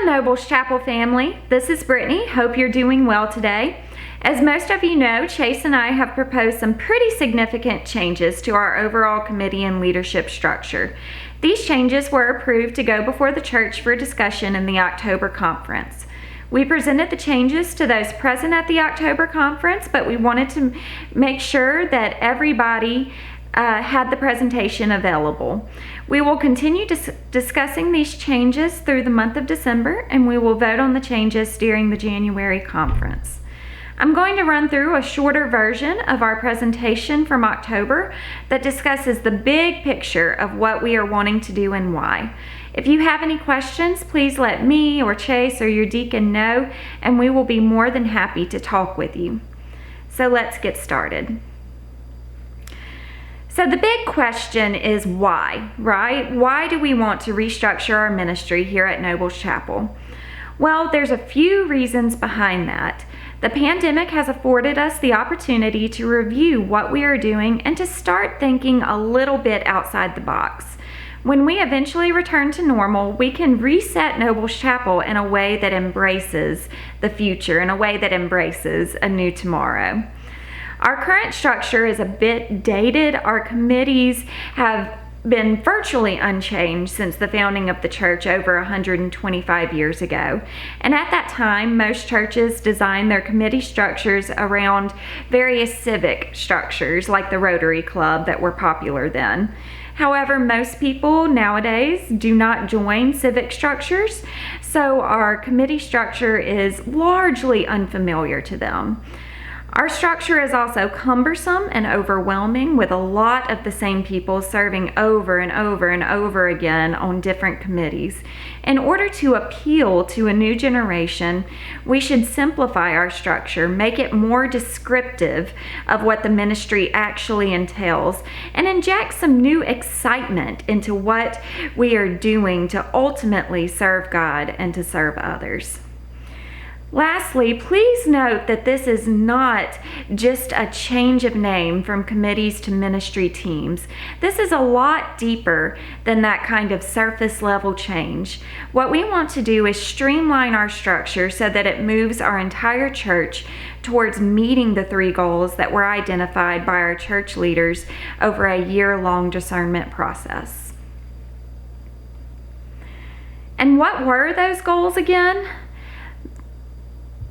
Nobles Chapel family. This is Brittany. Hope you're doing well today. As most of you know, Chase and I have proposed some pretty significant changes to our overall committee and leadership structure. These changes were approved to go before the church for discussion in the October conference. We presented the changes to those present at the October conference, but we wanted to make sure that everybody had the presentation available. We will continue discussing these changes through the month of December, and we will vote on the changes during the January conference. I'm going to run through a shorter version of our presentation from October that discusses the big picture of what we are wanting to do and why. If you have any questions, please let me or Chase or your deacon know, and we will be more than happy to talk with you. So let's get started. So the big question is why, right? Why do we want to restructure our ministry here at Nobles Chapel? Well, there's a few reasons behind that. The pandemic has afforded us the opportunity to review what we are doing and to start thinking a little bit outside the box. When we eventually return to normal, we can reset Nobles Chapel in a way that embraces the future, in a way that embraces a new tomorrow. Our current structure is a bit dated. Our committees have been virtually unchanged since the founding of the church over 125 years ago. And at that time, most churches designed their committee structures around various civic structures like the Rotary Club that were popular then. However, most people nowadays do not join civic structures, so our committee structure is largely unfamiliar to them. Our structure is also cumbersome and overwhelming, with a lot of the same people serving over and over and over again on different committees. In order to appeal to a new generation, we should simplify our structure, make it more descriptive of what the ministry actually entails, and inject some new excitement into what we are doing to ultimately serve God and to serve others. Lastly, please note that this is not just a change of name from committees to ministry teams. This is a lot deeper than that kind of surface level change. What we want to do is streamline our structure so that it moves our entire church towards meeting the three goals that were identified by our church leaders over a year-long discernment process. And what were those goals again?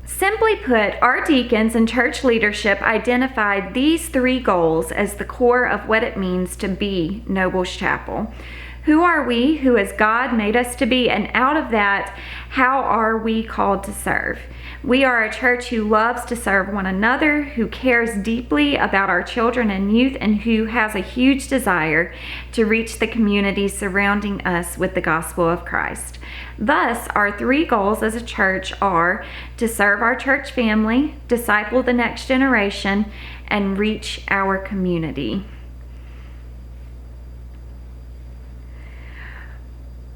Simply put, our deacons and church leadership identified these three goals as the core of what it means to be Nobles Chapel. Who are we? Who has God made us to be? And out of that, how are we called to serve? We are a church who loves to serve one another, who cares deeply about our children and youth, and who has a huge desire to reach the community surrounding us with the gospel of Christ. Thus, our three goals as a church are to serve our church family, disciple the next generation, and reach our community.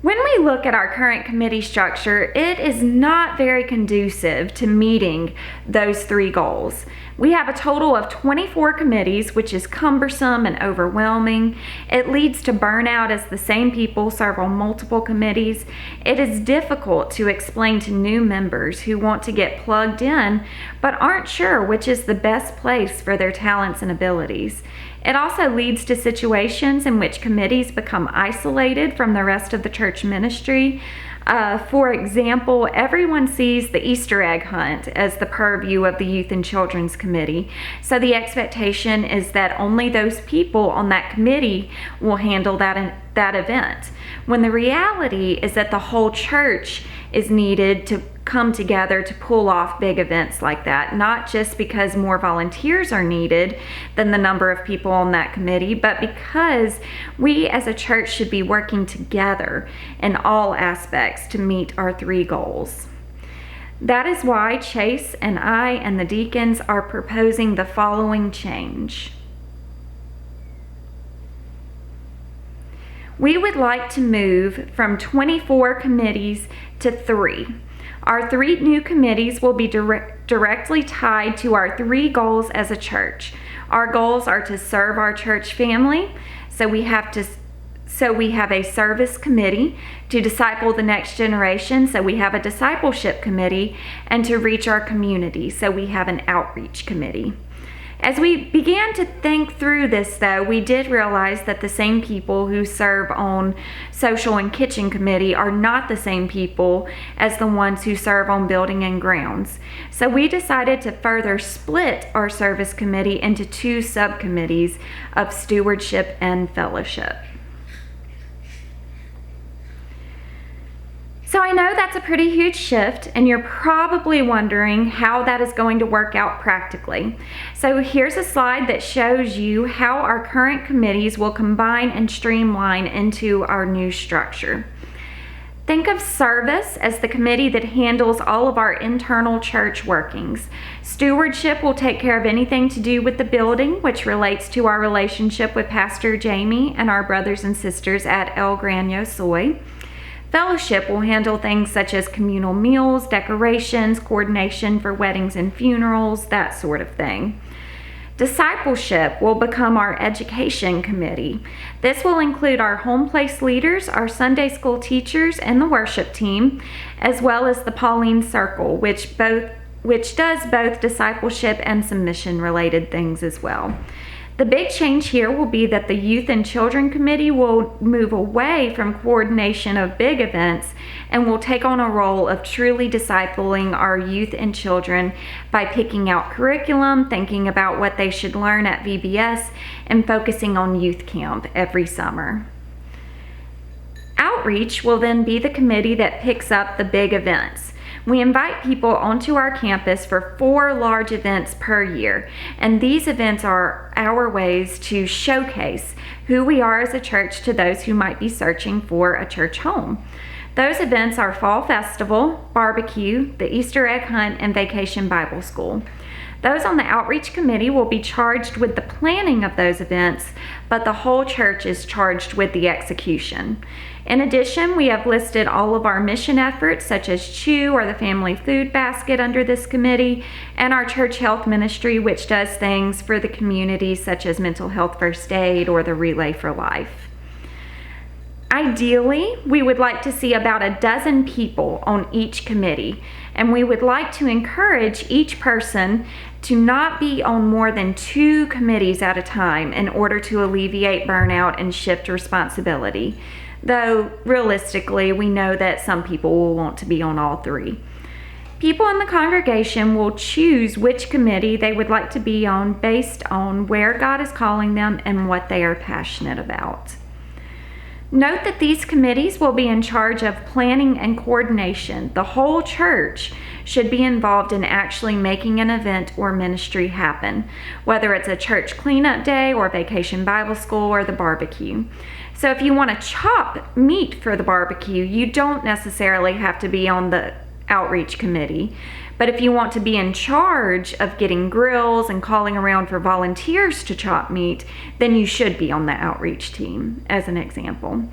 When we look at our current committee structure, it is not very conducive to meeting those three goals. We have a total of 24 committees, which is cumbersome and overwhelming. It leads to burnout as the same people serve on multiple committees. It is difficult to explain to new members who want to get plugged in, but aren't sure which is the best place for their talents and abilities. It also leads to situations in which committees become isolated from the rest of the church ministry. For example, everyone sees the Easter egg hunt as the purview of the Youth and Children's Committee. So the expectation is that only those people on that committee will handle that event, when the reality is that the whole church is needed to come together to pull off big events like that, not just because more volunteers are needed than the number of people on that committee, but because we as a church should be working together in all aspects to meet our three goals. That is why Chase and I and the deacons are proposing the following change. We would like to move from 24 committees to 3. Our 3 new committees will be directly tied to our 3 goals as a church. Our goals are to serve our church family, so we have to So we have a service committee to disciple the next generation. So we have a discipleship committee, and to reach our community. So we have an outreach committee. As we began to think through this, though, we did realize that the same people who serve on social and kitchen committee are not the same people as the ones who serve on building and grounds. So we decided to further split our service committee into two subcommittees of stewardship and fellowship. So I know that's a pretty huge shift, and you're probably wondering how that is going to work out practically. So here's a slide that shows you how our current committees will combine and streamline into our new structure. Think of service as the committee that handles all of our internal church workings. Stewardship will take care of anything to do with the building, which relates to our relationship with Pastor Jamie and our brothers and sisters at El Gran Yo Soy. Fellowship will handle things such as communal meals, decorations, coordination for weddings and funerals, that sort of thing. Discipleship will become our education committee. This will include our home place leaders, our Sunday school teachers, and the worship team, as well as the Pauline Circle, which does both discipleship and some mission-related things as well. The big change here will be that the Youth and Children Committee will move away from coordination of big events and will take on a role of truly discipling our youth and children by picking out curriculum, thinking about what they should learn at VBS, and focusing on youth camp every summer. Outreach will then be the committee that picks up the big events. We invite people onto our campus for 4 large events per year, and these events are our ways to showcase who we are as a church to those who might be searching for a church home. Those events are Fall Festival, Barbecue, the Easter Egg Hunt, and Vacation Bible School. Those on the Outreach Committee will be charged with the planning of those events, but the whole church is charged with the execution. In addition, we have listed all of our mission efforts, such as CHEW or the Family Food Basket, under this committee, and our church health ministry, which does things for the community such as mental health first aid or the Relay for Life. Ideally, we would like to see about a dozen people on each committee, and we would like to encourage each person to not be on more than 2 committees at a time in order to alleviate burnout and shift responsibility. Though realistically, we know that some people will want to be on all 3. People in the congregation will choose which committee they would like to be on based on where God is calling them and what they are passionate about. Note that these committees will be in charge of planning and coordination. The whole church should be involved in actually making an event or ministry happen, whether it's a church cleanup day or Vacation Bible School or the barbecue. So if you want to chop meat for the barbecue, you don't necessarily have to be on the outreach committee. But if you want to be in charge of getting grills and calling around for volunteers to chop meat, then you should be on the outreach team, as an example.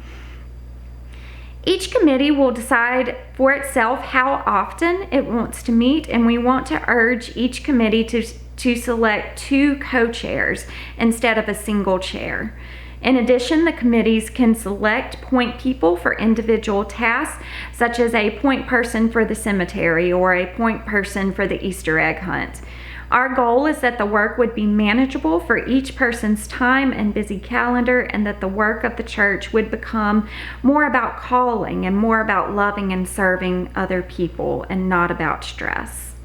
Each committee will decide for itself how often it wants to meet, and we want to urge each committee to select 2 co-chairs instead of a single chair. In addition, the committees can select point people for individual tasks, such as a point person for the cemetery or a point person for the Easter egg hunt. Our goal is that the work would be manageable for each person's time and busy calendar, and that the work of the church would become more about calling and more about loving and serving other people and not about stress.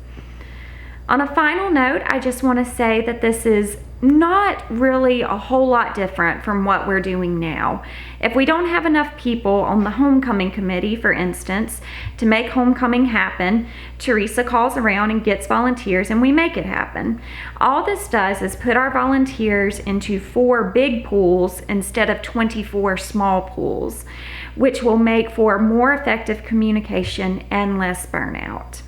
On a final note, I just want to say that this is not really a whole lot different from what we're doing now. If we don't have enough people on the homecoming committee, for instance, to make homecoming happen, Teresa calls around and gets volunteers, and we make it happen. All this does is put our volunteers into 4 big pools instead of 24 small pools, which will make for more effective communication and less burnout.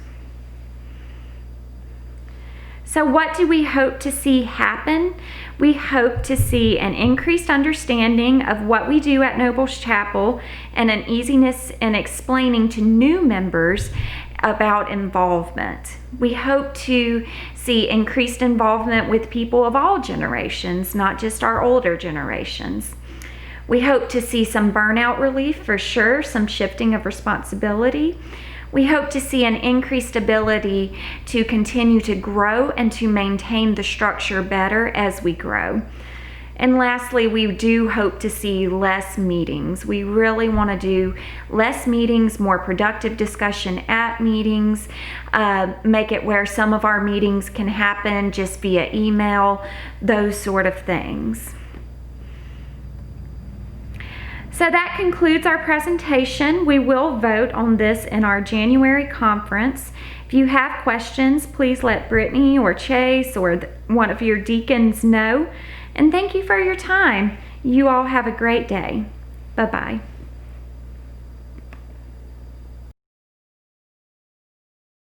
So what do we hope to see happen? We hope to see an increased understanding of what we do at Nobles Chapel and an easiness in explaining to new members about involvement. We hope to see increased involvement with people of all generations, not just our older generations. We hope to see some burnout relief for sure, some shifting of responsibility. We hope to see an increased ability to continue to grow and to maintain the structure better as we grow. And lastly, we do hope to see less meetings. We really want to do less meetings, more productive discussion at meetings, make it where some of our meetings can happen just via email, those sort of things. So that concludes our presentation. We will vote on this in our January conference. If you have questions, please let Brittany or Chase or one of your deacons know. And thank you for your time. You all have a great day. Bye-bye.